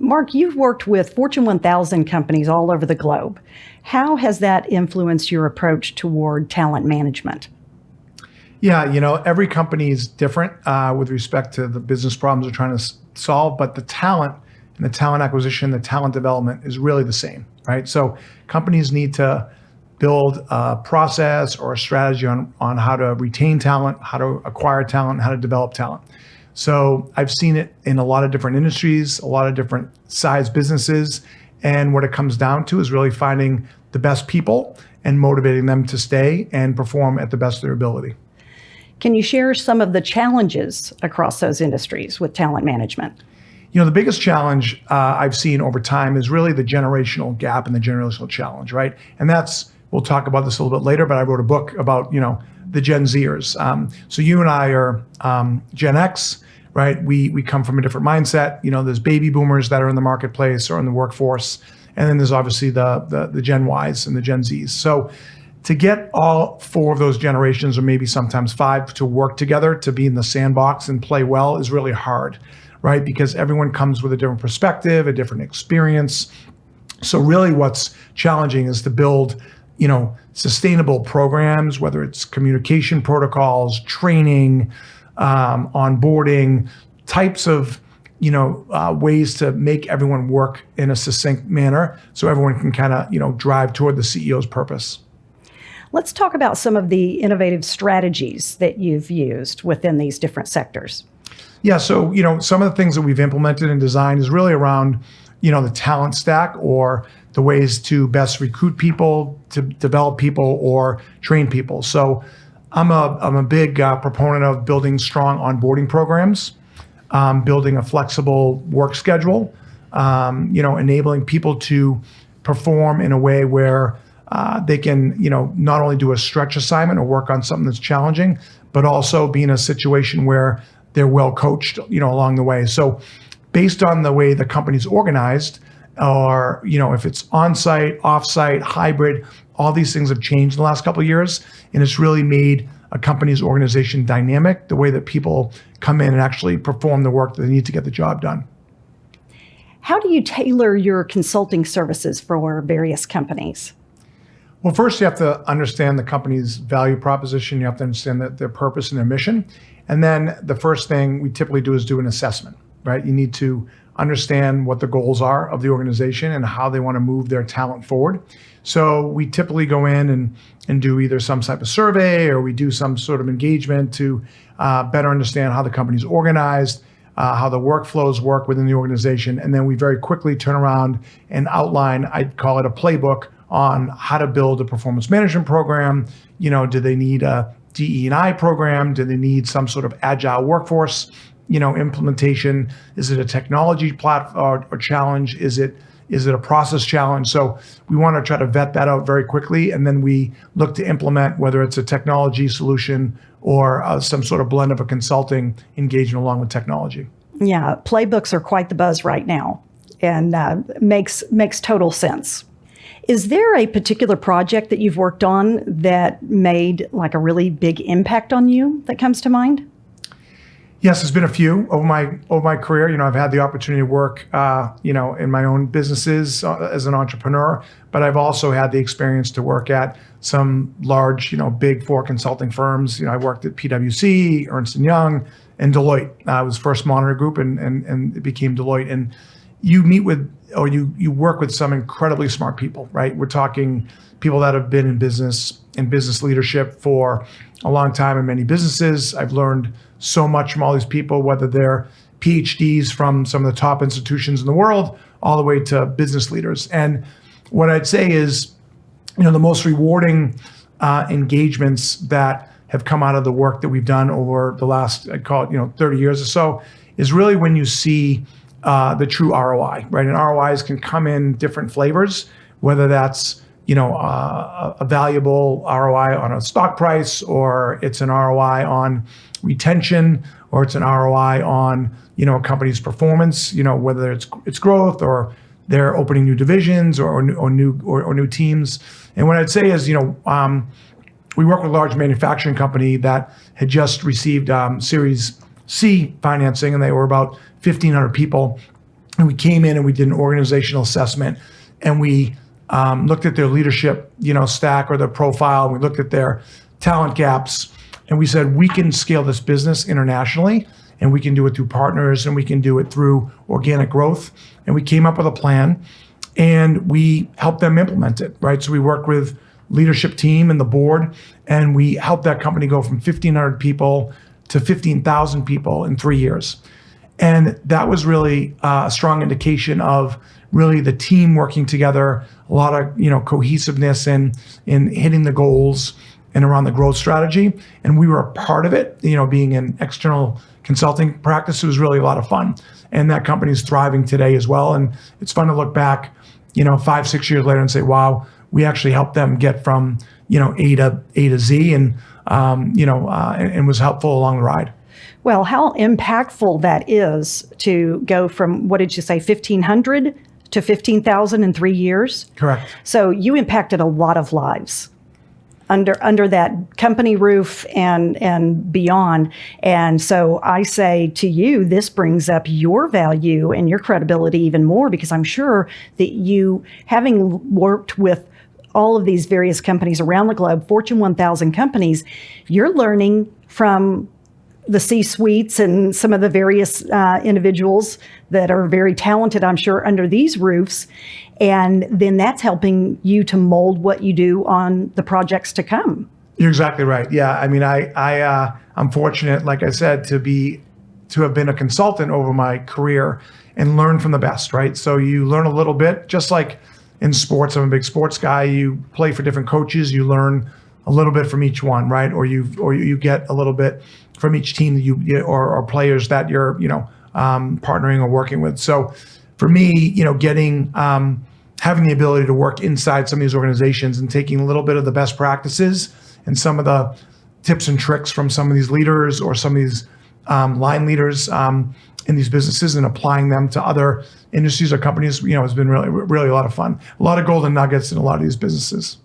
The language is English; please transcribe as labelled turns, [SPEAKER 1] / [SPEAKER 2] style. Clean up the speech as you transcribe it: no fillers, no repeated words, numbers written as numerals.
[SPEAKER 1] Mark, you've worked with Fortune 1000 companies all over the globe. How has that influenced your approach toward talent management?
[SPEAKER 2] Yeah, every company is different with respect to the business problems they're trying to solve, but the talent and the talent acquisition, the talent development is really the same, right? So companies need to build a process or a strategy on how to retain talent, how to acquire talent, how to develop talent. So I've seen it in a lot of different industries, a lot of different size businesses. And what it comes down to is really finding the best people and motivating them to stay and perform at the best of their ability.
[SPEAKER 1] Can you share some of the challenges across those industries with talent management?
[SPEAKER 2] The biggest challenge I've seen over time is really the generational gap and the generational challenge, right? And we'll talk about this a little bit later, but I wrote a book about, the Gen Zers. So you and I are Gen X, right? We come from a different mindset. There's baby boomers that are in the marketplace or in the workforce. And then there's obviously the Gen Ys and the Gen Zs. So to get all four of those generations, or maybe sometimes five, to work together, to be in the sandbox and play well is really hard, right? Because everyone comes with a different perspective, a different experience. So really what's challenging is to build, sustainable programs, whether it's communication protocols, training, onboarding, types of, ways to make everyone work in a succinct manner so everyone can kind of, drive toward the CEO's purpose.
[SPEAKER 1] Let's talk about some of the innovative strategies that you've used within these different sectors.
[SPEAKER 2] Yeah, so, some of the things that we've implemented and designed is really around, the talent stack or the ways to best recruit people, to develop people or train people. So I'm a big proponent of building strong onboarding programs, building a flexible work schedule, enabling people to perform in a way where they can, not only do a stretch assignment or work on something that's challenging, but also be in a situation where they're well coached, along the way. So based on the way the company's organized, or, if it's on-site, off-site, hybrid, all these things have changed in the last couple of years. And it's really made a company's organization dynamic, the way that people come in and actually perform the work that they need to get the job done.
[SPEAKER 1] How do you tailor your consulting services for various companies?
[SPEAKER 2] Well, first you have to understand the company's value proposition. You have to understand their purpose and their mission. And then the first thing we typically do is do an assessment, right? You need to understand what the goals are of the organization and how they want to move their talent forward. So we typically go in and do either some type of survey or we do some sort of engagement to better understand how the company's organized, how the workflows work within the organization. And then we very quickly turn around and outline, I'd call it a playbook, on how to build a performance management program. Do they need a DE&I program? Do they need some sort of agile workforce, implementation? Is it a technology platform or challenge? Is it a process challenge? So we want to try to vet that out very quickly. And then we look to implement, whether it's a technology solution or some sort of blend of a consulting engagement along with technology.
[SPEAKER 1] Yeah, playbooks are quite the buzz right now and makes total sense. Is there a particular project that you've worked on that made like a really big impact on you that comes to mind?
[SPEAKER 2] Yes, there's been a few over my career. I've had the opportunity to work, in my own businesses as an entrepreneur, but I've also had the experience to work at some large, big four consulting firms. I worked at PwC, Ernst & Young, and Deloitte. I was first Monitor Group and it became Deloitte. And you meet with, or you work with some incredibly smart people, right? We're talking people that have been in business leadership for a long time in many businesses. I've learned so much from all these people, whether they're PhDs from some of the top institutions in the world, all the way to business leaders. And what I'd say is, the most rewarding engagements that have come out of the work that we've done over the last, I'd call it, 30 years or so, is really when you see the true ROI, right? And ROIs can come in different flavors, whether that's a valuable ROI on a stock price, or it's an ROI on retention, or it's an ROI on a company's performance, whether it's growth or they're opening new divisions or new teams. And what I'd say is, we work with a large manufacturing company that had just received Series C financing, and they were about 1,500 people. And we came in and we did an organizational assessment, and we looked at their leadership, stack or their profile. And we looked at their talent gaps, and we said, we can scale this business internationally, and we can do it through partners, and we can do it through organic growth. And we came up with a plan, and we helped them implement it, right? So we worked with leadership team and the board, and we helped that company go from 1,500 people to 15,000 people in 3 years. And that was really a strong indication of really the team working together, a lot of cohesiveness in hitting the goals and around the growth strategy. And we were a part of it, being an external consulting practice. It was really a lot of fun. And that company is thriving today as well. And it's fun to look back, 5-6 years later and say, wow, we actually helped them get from, A to Z, and was helpful along the ride.
[SPEAKER 1] Well, how impactful that is to go from, what did you say, 1,500 to 15,000 in 3 years?
[SPEAKER 2] Correct.
[SPEAKER 1] So you impacted a lot of lives under that company roof and beyond. And so I say to you, this brings up your value and your credibility even more, because I'm sure that you, having worked with all of these various companies around the globe, Fortune 1000 companies, you're learning from the C-suites and some of the various individuals that are very talented, I'm sure, under these roofs. And then that's helping you to mold what you do on the projects to come.
[SPEAKER 2] You're exactly right. Yeah. I mean, I'm fortunate, like I said, to have been a consultant over my career and learn from the best, right? So you learn a little bit, just like in sports. I'm a big sports guy. You play for different coaches. You learn a little bit from each one, right? Or you get a little bit from each team that or players that you're partnering or working with. So for me, getting having the ability to work inside some of these organizations and taking a little bit of the best practices and some of the tips and tricks from some of these leaders or some of these line leaders in these businesses and applying them to other industries or companies, has been really, really a lot of fun. A lot of golden nuggets in a lot of these businesses.